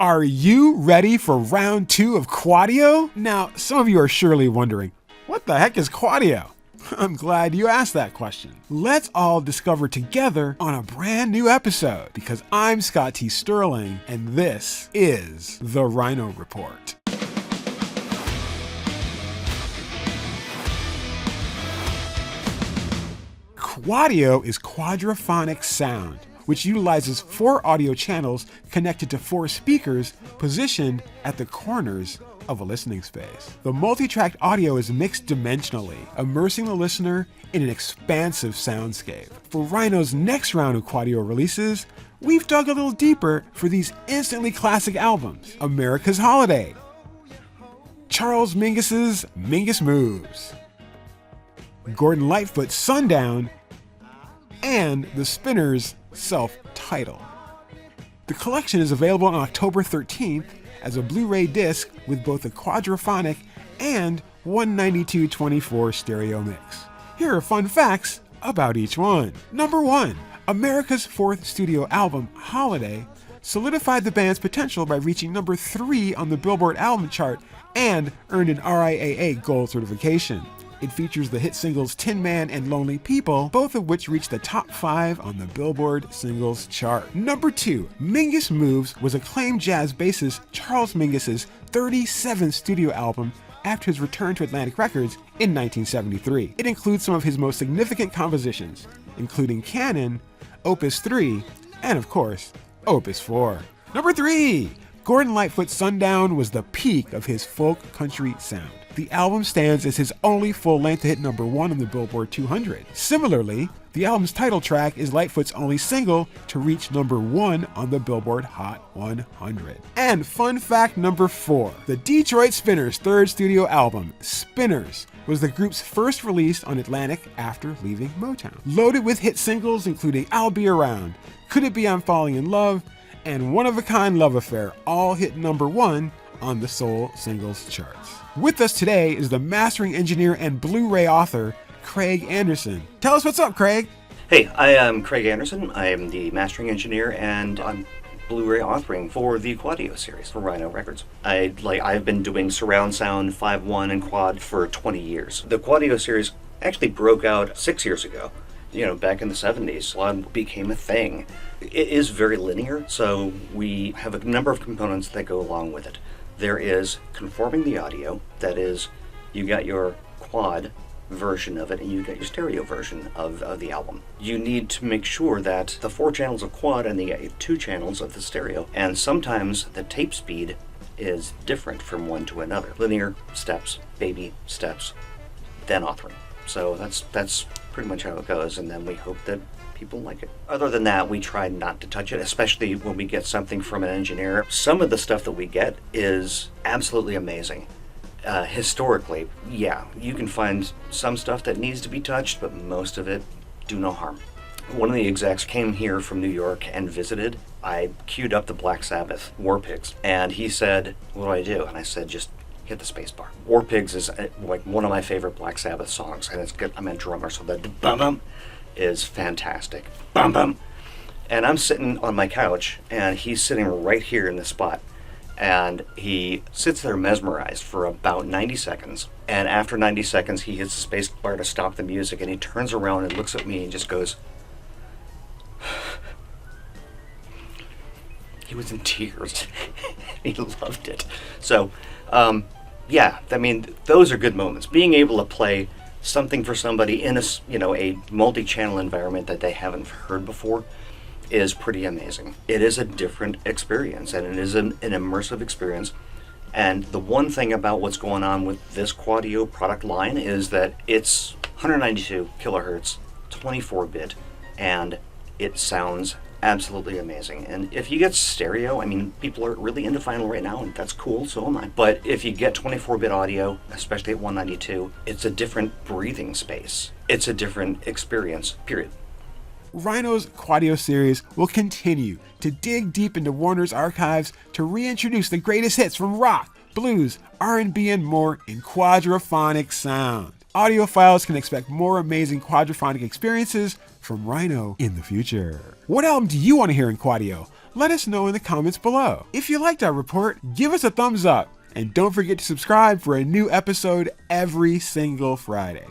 Are you ready for round 2 of Quadio? Now, some of you are surely wondering, what the heck is Quadio? I'm glad you asked that question. Let's all discover together on a brand new episode, because I'm Scott T. Sterling, and this is the RHINO Report. Quadio is quadraphonic sound, which utilizes 4 audio channels connected to 4 speakers positioned at the corners of a listening space. The multi-tracked audio is mixed dimensionally, immersing the listener in an expansive soundscape. For RHINO's next round of Quadio releases, we've dug a little deeper for these instantly classic albums: America's Holiday, Charles Mingus's Mingus Moves, Gordon Lightfoot's Sundown, and The Spinners' Self-Titled. The collection is available on October 13th as a Blu-ray disc with both a quadraphonic and 192/24 stereo mix. Here are fun facts about each one. Number 1. America's 4th studio album, Holiday, solidified the band's potential by reaching number 3 on the Billboard album chart and earned an RIAA Gold certification. It features the hit singles Tin Man and Lonely People, both of which reached the top 5 on the Billboard singles chart. Number 2, Mingus Moves was acclaimed jazz bassist Charles Mingus's 37th studio album after his return to Atlantic Records in 1973. It includes some of his most significant compositions, including Canon, Opus 3, and of course, Opus 4. Number 3, Gordon Lightfoot's Sundown was the peak of his folk country sound. The album stands as his only full-length to hit number 1 on the Billboard 200. Similarly, the album's title track is Lightfoot's only single to reach number 1 on the Billboard Hot 100. And fun fact number 4, the Detroit Spinners' 3rd studio album, Spinners, was the group's first release on Atlantic after leaving Motown. Loaded with hit singles including I'll Be Around, Could It Be I'm Falling in Love, and One of a Kind Love Affair, all hit number 1 on the Soul Singles charts. With us today is the mastering engineer and Blu-ray author, Craig Anderson. Tell us what's up, Craig. Hey, I am Craig Anderson. I am the mastering engineer and I'm Blu-ray authoring for the Quadio series for RHINO Records. I've been doing surround sound, 5.1 and quad for 20 years. The Quadio series actually broke out 6 years ago. Back in the 70s, quad became a thing. It is very linear, so we have a number of components that go along with it. There is conforming the audio, that is, you got your quad version of it and you got your stereo version of the album. You need to make sure that the 4 channels of quad and the 2 channels of the stereo, and sometimes the tape speed is different from one to another. Linear, steps, baby, steps, then authoring. So that's pretty much how it goes, and then we hope that people like it. Other than that, we try not to touch it, especially when we get something from an engineer. Some of the stuff that we get is absolutely amazing. Historically, yeah, you can find some stuff that needs to be touched, but most of it do no harm. One of the execs came here from New York and visited. I queued up the Black Sabbath War Pigs, and he said, "What do I do?" And I said, "Just hit the space bar." War Pigs is like one of my favorite Black Sabbath songs, and it's good. I'm a drummer, so the bum-bum is fantastic. Bum-bum. And I'm sitting on my couch, and he's sitting right here in the spot. And he sits there mesmerized for about 90 seconds. And after 90 seconds, he hits the space bar to stop the music, and he turns around and looks at me and just goes, he was in tears. He loved it. So, yeah, I mean, those are good moments. Being able to play something for somebody in a multi-channel environment that they haven't heard before is pretty amazing. It is a different experience, and it is an immersive experience. And the one thing about what's going on with this Quadio product line is that it's 192 kilohertz, 24-bit, and it sounds absolutely amazing. And if you get stereo, I mean, people are really into vinyl right now, and that's cool, so am I. But if you get 24-bit audio, especially at 192, it's a different breathing space. It's a different experience, period. RHINO's Quadio series will continue to dig deep into Warner's archives to reintroduce the greatest hits from rock, blues, R&B, and more in quadraphonic sound. Audiophiles can expect more amazing quadraphonic experiences from RHINO in the future. What album do you want to hear in Quadio? Let us know in the comments below. If you liked our report, give us a thumbs up. And don't forget to subscribe for a new episode every single Friday.